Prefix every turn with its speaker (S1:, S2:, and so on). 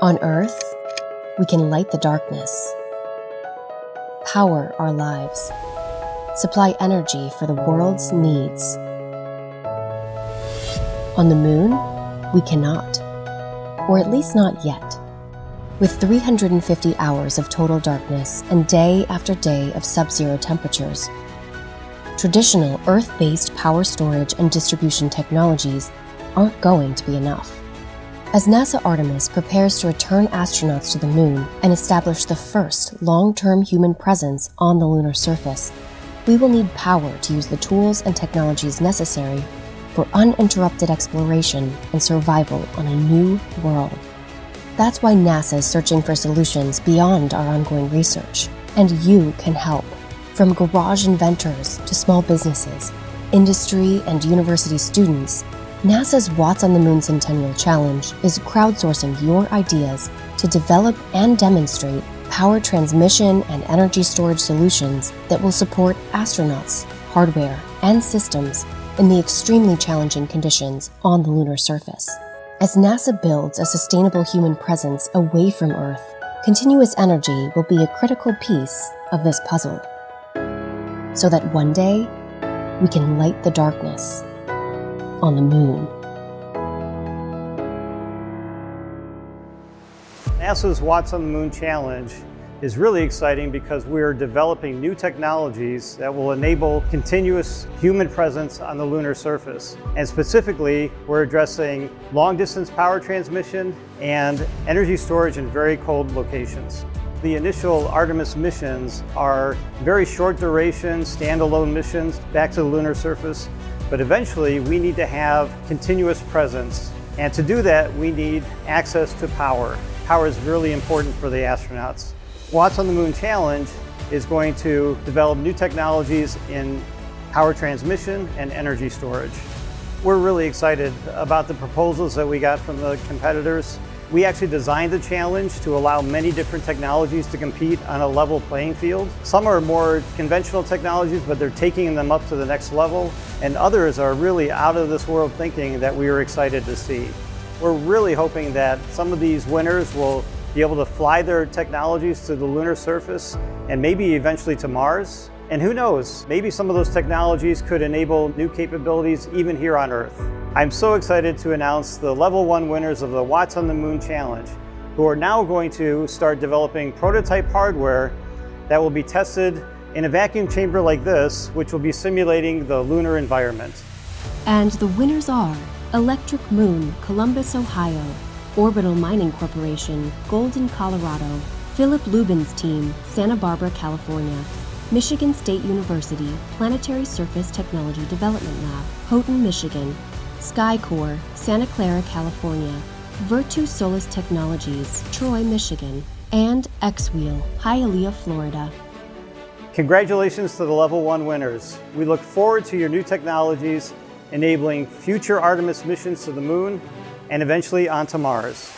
S1: On Earth, we can light the darkness, power our lives, supply energy for the world's needs. On the Moon, we cannot, or at least not yet. With 350 hours of total darkness and day after day of sub-zero temperatures, traditional Earth-based power storage and distribution technologies aren't going to be enough. As NASA Artemis prepares to return astronauts to the Moon and establish the first long-term human presence on the lunar surface, we will need power to use the tools and technologies necessary for uninterrupted exploration and survival on a new world. That's why NASA is searching for solutions beyond our ongoing research, and you can help. From garage inventors to small businesses, industry and university students, NASA's Watts on the Moon Centennial Challenge is crowdsourcing your ideas to develop and demonstrate power transmission and energy storage solutions that will support astronauts, hardware, and systems in the extremely challenging conditions on the lunar surface. As NASA builds a sustainable human presence away from Earth, continuous energy will be a critical piece of this puzzle, so that one day we can light the darkness on the Moon.
S2: NASA's Watts on the Moon Challenge is really exciting because we are developing new technologies that will enable continuous human presence on the lunar surface. And specifically, we're addressing long-distance power transmission and energy storage in very cold locations. The initial Artemis missions are very short duration, standalone missions back to the lunar surface, but eventually we need to have continuous presence. And to do that, we need access to power. Power is really important for the astronauts. Watts on the Moon Challenge is going to develop new technologies in power transmission and energy storage. We're really excited about the proposals that we got from the competitors. We actually designed the challenge to allow many different technologies to compete on a level playing field. Some are more conventional technologies, but they're taking them up to the next level, and others are really out of this world thinking that we are excited to see. We're really hoping that some of these winners will be able to fly their technologies to the lunar surface and maybe eventually to Mars. And who knows, maybe some of those technologies could enable new capabilities even here on Earth. I'm so excited to announce the Level 1 winners of the Watts on the Moon Challenge, who are now going to start developing prototype hardware that will be tested in a vacuum chamber like this, which will be simulating the lunar environment.
S1: And the winners are Electric Moon, Columbus, Ohio; Orbital Mining Corporation, Golden, Colorado; Philip Lubin's team, Santa Barbara, California; Michigan State University, Planetary Surface Technology Development Lab, Houghton, Michigan; SkyCore, Santa Clara, California; Virtu Solis Technologies, Troy, Michigan; and X-Wheel, Hialeah, Florida.
S2: Congratulations to the Level 1 winners. We look forward to your new technologies enabling future Artemis missions to the Moon and eventually onto Mars.